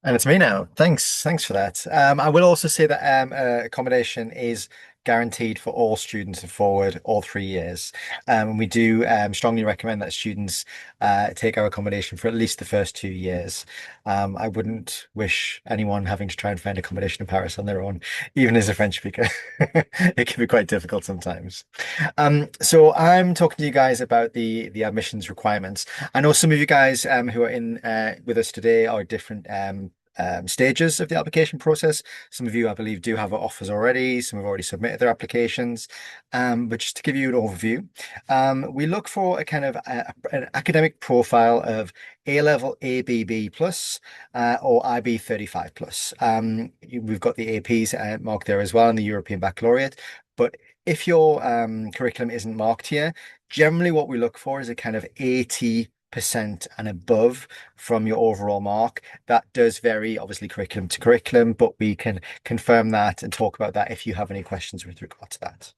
And it's me now. Thanks for that. I will also say that accommodation is guaranteed for all students of Forward all 3 years. And we do strongly recommend that students take our accommodation for at least the first 2 years. I wouldn't wish anyone having to try and find accommodation in Paris on their own, even as a French speaker. It can be quite difficult sometimes. So I'm talking to you guys about the admissions requirements. I know some of you guys who are in with us today are different stages of the application process. Some of you, I believe, do have offers already. Some have already submitted their applications. But just to give you an overview, we look for a kind of an academic profile of A-level ABB plus or IB 35 plus. We've got the APs marked there as well in the European Baccalaureate. But if your curriculum isn't marked here, generally what we look for is a kind of 80% and above from your overall mark. That does vary, obviously, curriculum to curriculum, but we can confirm that and talk about that if you have any questions with regard to that.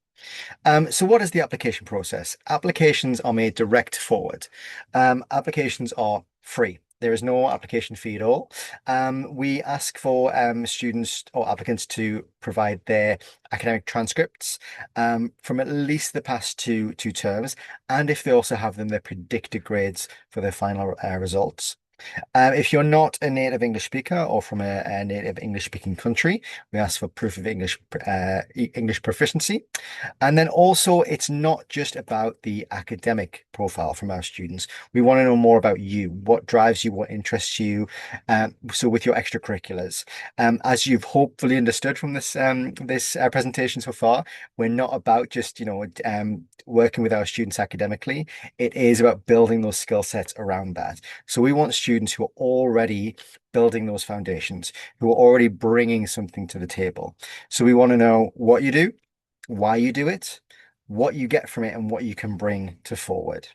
So what is the application process? Applications are made direct forward. Applications are free. There is no application fee at all. We ask for students or applicants to provide their academic transcripts from at least the past two terms, and if they also have them, their predicted grades for their final results. If you're not a native English speaker or from a native English speaking country, we ask for proof of English proficiency. And then also, it's not just about the academic profile from our students. We want to know more about you, what drives you, what interests you. So with your extracurriculars, as you've hopefully understood from this presentation so far, we're not about just working with our students academically. It is about building those skill sets around that. So we want students who are already building those foundations, who are already bringing something to the table. So we want to know what you do, why you do it, what you get from it, and what you can bring to Forward.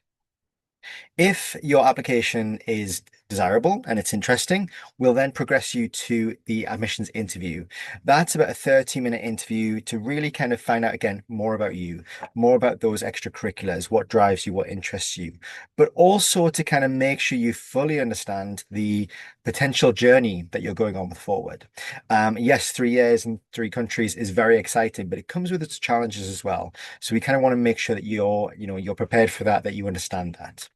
If your application is desirable and it's interesting, we'll then progress you to the admissions interview. That's about a 30-minute interview to really kind of find out again more about you, more about those extracurriculars, what drives you, what interests you, but also to kind of make sure you fully understand the potential journey that you're going on with Forward. Yes, 3 years in 3 countries is very exciting, but it comes with its challenges as well. So we kind of want to make sure that you're prepared for that you understand that.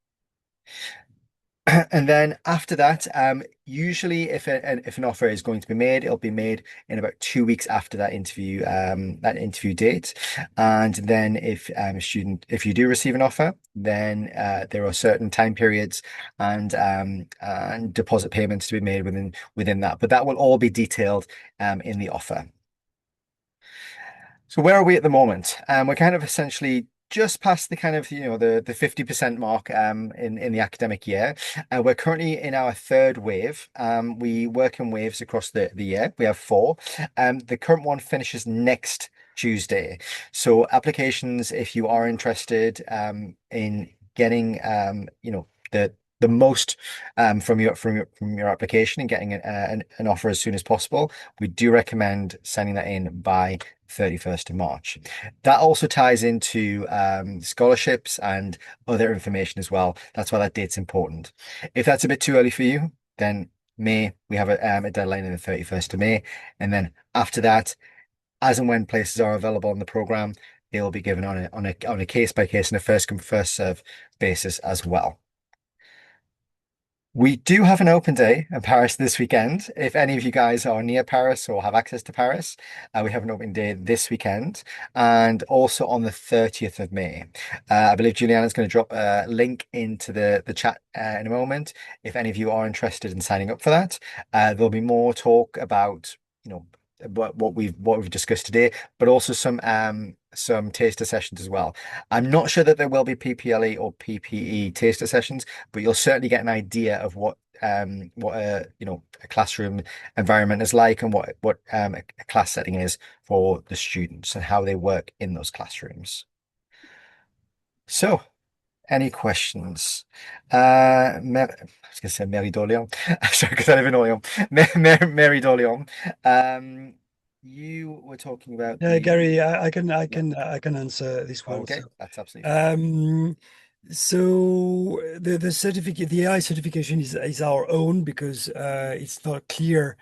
And then after that, usually if an offer is going to be made, it'll be made in about 2 weeks after that interview date. And then if you do receive an offer, then there are certain time periods and deposit payments to be made within that. But that will all be detailed in the offer. So where are we at the moment? We're kind of essentially just past the kind of the 50% mark in the academic year. We're currently in our third wave. We work in waves across the year. We have four. The current one finishes next Tuesday. So applications, if you are interested in getting the most from your application and getting an offer as soon as possible, we do recommend sending that in by 31st of March. That also ties into scholarships and other information as well. That's why that date's important. If that's a bit too early for you, then May, we have a deadline in the 31st of May. And then after that, as and when places are available on the program, they'll be given on a case by case and a first come first serve basis as well. We do have an open day in Paris this weekend. If any of you guys are near Paris or have access to Paris, we have an open day this weekend and also on the 30th of May. I believe Juliana's going to drop a link into the chat in a moment. If any of you are interested in signing up for that, there'll be more talk about, what we've discussed today, but also some taster sessions as well. I'm not sure that there will be PPLE or PPE taster sessions, but you'll certainly get an idea of what a classroom environment is like and what a class setting is for the students and how they work in those classrooms. Any questions? I was going to say Mary Dolion. Sorry, because I live in Orléans. Mary Dolion. You were talking about
Yeah,
the.
Gary, I
Yeah.
can answer this one.
Okay,
So,
that's absolutely fine.
um, the certificate, the AI certification is our own because it's not clear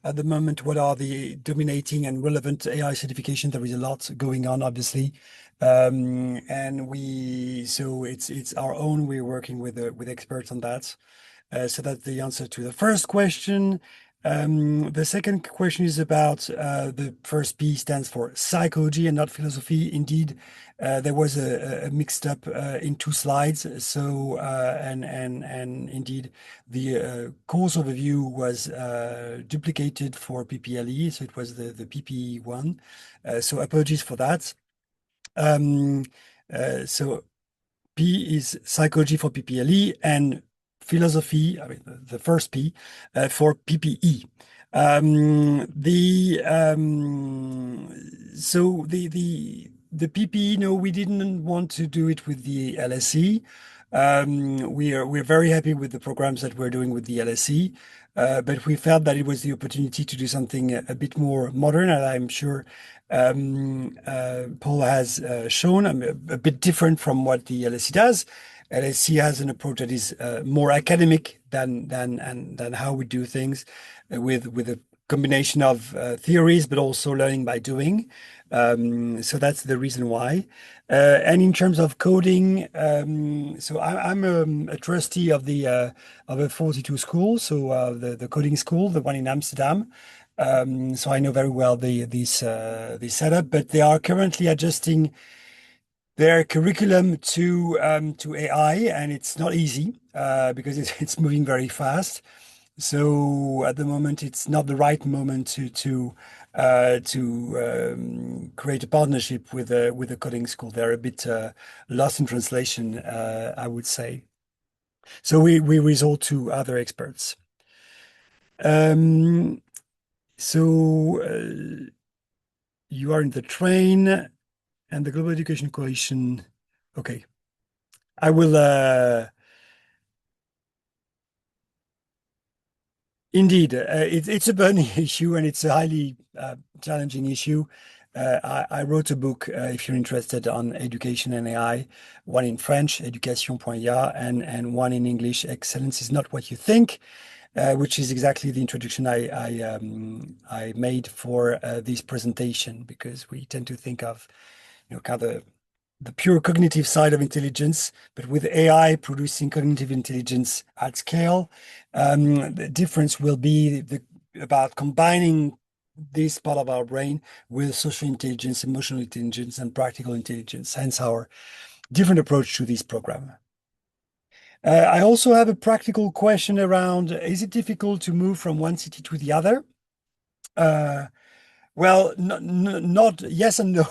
at the moment what are the dominating and relevant AI certification. There is a lot going on, obviously, and it's our own. We're working with experts on that. So that's the answer to the first question. The second question is about the first P stands for psychology and not philosophy. Indeed, there was a mixed up in two slides. So and indeed, the course overview was duplicated for PPLE, so it was the PPE one. So apologies for that. Um, so P is psychology for PPLE and philosophy, I mean, the first P for PPE. The PPE, no, we didn't want to do it with the LSE. We're very happy with the programs that we're doing with the LSE, but we felt that it was the opportunity to do something a bit more modern, and I'm sure Paul has shown a bit different from what the LSE does. LSE has an approach that is more academic than how we do things, with a combination of theories, but also learning by doing. So that's the reason why. And in terms of coding, so I'm a trustee of a 42 school, so the coding school, the one in Amsterdam. So I know very well this setup, but they are currently adjusting their curriculum to AI, and it's not easy because it's moving very fast. So at the moment, it's not the right moment to create a partnership with a coding school. They're a bit lost in translation, I would say. So we resort to other experts. Um, so you are in the train and the Global Education Coalition. Okay, I will. Indeed, it's a burning issue and it's a highly challenging issue. I wrote a book, if you're interested, on education and AI, one in French, Education.ya, and one in English, Excellence is Not What You Think, which is exactly the introduction I made for this presentation, because we tend to think of, kind of the pure cognitive side of intelligence, but with AI producing cognitive intelligence at scale, the difference will be about combining this part of our brain with social intelligence, emotional intelligence, and practical intelligence, hence our different approach to this program. I also have a practical question around, is it difficult to move from one city to the other? Well, not yes and no.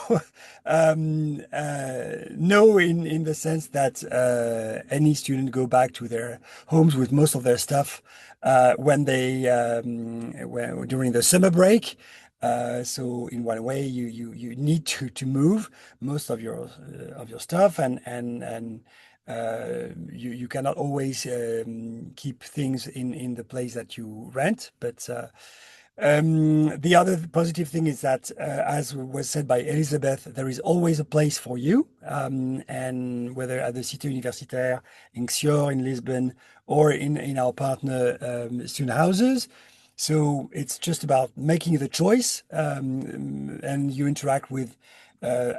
No, in the sense that any student go back to their homes with most of their stuff when during the summer break. So in one way, you need to move most of your stuff, and you cannot always keep things in the place that you rent. But the other positive thing is that, as was said by Elizabeth, there is always a place for you. And whether at the Cité Universitaire in Xior, in Lisbon, or in our partner student houses. So it's just about making the choice, and you interact with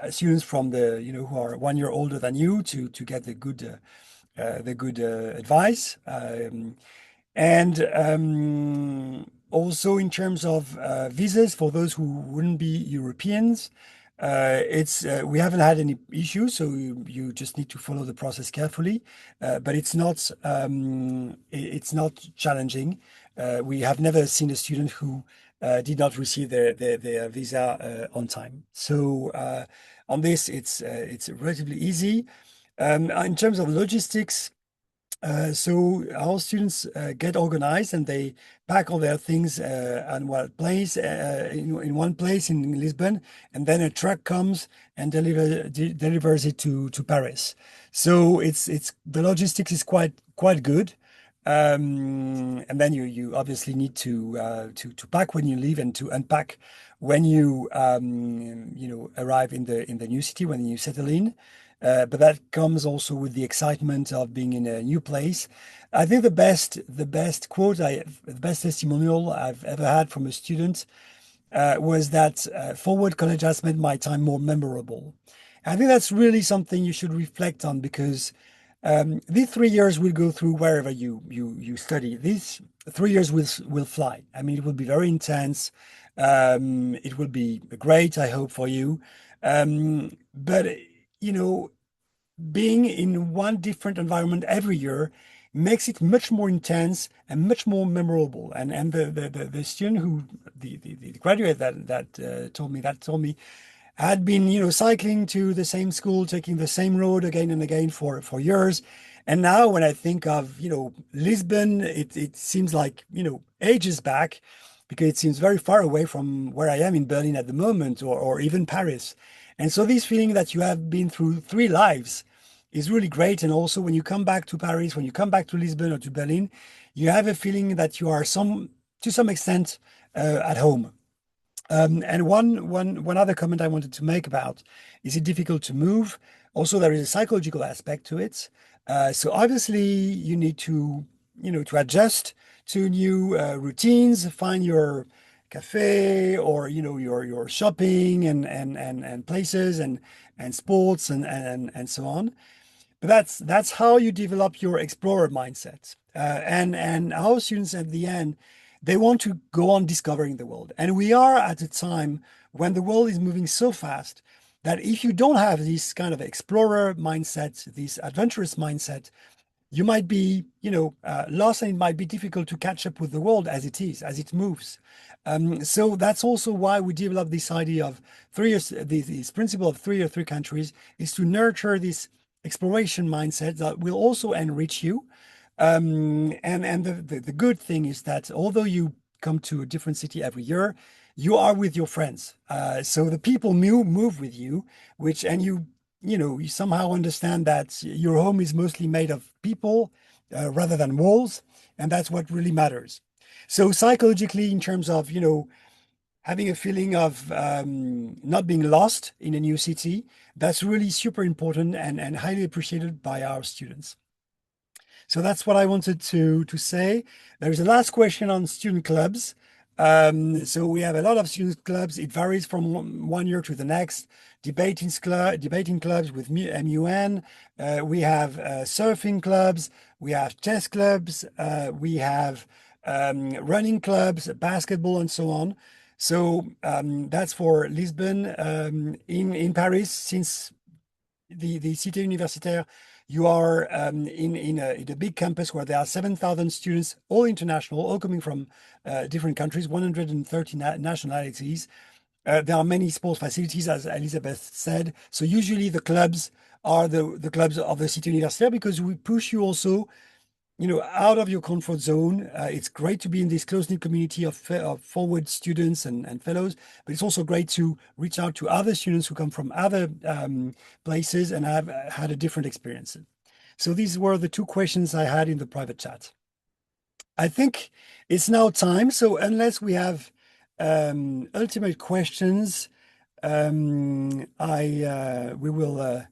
students from who are 1 year older than you to get the good advice. And also in terms of visas for those who wouldn't be Europeans, it's we haven't had any issues, so you just need to follow the process carefully. But it's not challenging. We have never seen a student who did not receive their visa on time. So on this, it's relatively easy. In terms of logistics, so our students get organized and they pack all their things in one place, in one place in Lisbon, and then a truck comes and delivers it to Paris. So it's the logistics is quite good. And then you obviously need to pack when you leave and to unpack when you arrive in the new city, when you settle in. But that comes also with the excitement of being in a new place. I think the best the best testimonial I've ever had from a student was that Forward College has made my time more memorable. I think that's really something you should reflect on, because these 3 years will go through wherever you study. These 3 years will fly. I mean, it will be very intense. It will be great, I hope, for you. But being in one different environment every year makes it much more intense and much more memorable. And the student who the graduate that told me had been cycling to the same school, taking the same road again and again for years. And now when I think of Lisbon, it seems like ages back, because it seems very far away from where I am in Berlin at the moment, or even Paris. And so this feeling that you have been through three lives is really great. And also when you come back to Paris, when you come back to Lisbon or to Berlin, you have a feeling that you are to some extent at home. And one other comment I wanted to make about, is it difficult to move? Also, there is a psychological aspect to it. So obviously you need to adjust to new routines, find your cafe, or your shopping and places and sports and so on. But that's how you develop your explorer mindset. And our students at the end, they want to go on discovering the world. And we are at a time when the world is moving so fast that if you don't have this kind of explorer mindset, this adventurous mindset, you might be, lost, and it might be difficult to catch up with the world as it moves. So that's also why we developed this idea of 3 years. This principle of 3 year, three countries is to nurture this exploration mindset that will also enrich you. And the good thing is that although you come to a different city every year, you are with your friends. So the people move with you, and you somehow understand that your home is mostly made of people rather than walls, and that's what really matters. So psychologically, in terms of having a feeling of not being lost in a new city, that's really super important and highly appreciated by our students. So that's what I wanted to say. There is a last question on student clubs. So we have a lot of student clubs. It varies from one year to the next. Debating clubs with MUN. We have surfing clubs. We have chess clubs. We have running clubs, basketball, and so on. So that's for Lisbon. In Paris, since the Cité Universitaire, you are in a big campus where there are 7,000 students, all international, all coming from different countries, 130 nationalities. There are many sports facilities, as Elizabeth said. So usually the clubs are the clubs of the Cité Universitaire, because we push you also out of your comfort zone. It's great to be in this close-knit community of forward students and fellows, but it's also great to reach out to other students who come from other places and have had a different experience. So these were the two questions I had in the private chat. I think it's now time. So unless we have ultimate questions, we will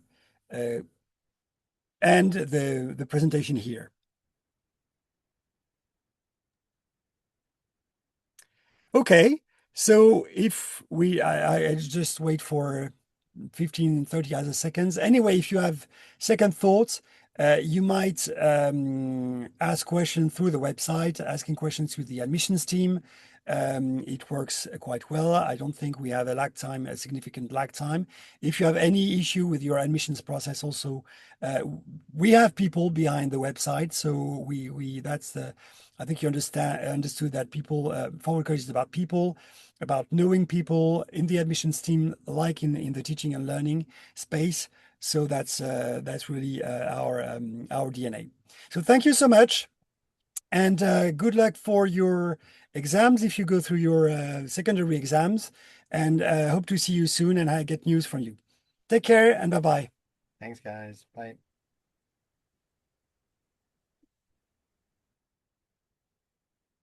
end the presentation here. Okay, so if I just wait for 15, 30 other seconds. Anyway, if you have second thoughts, you might ask questions through the website, asking questions to the admissions team. It works quite well. I don't think we have a lag time, a significant lag time. If you have any issue with your admissions process, also, we have people behind the website. So that's the, I think you understood that people, Forward College is about people, about knowing people in the admissions team, like in the teaching and learning space. So that's really our DNA. So thank you so much, and good luck for your exams if you go through your secondary exams. And hope to see you soon and I get news from you. Take care and bye bye.
Thanks, guys. Bye.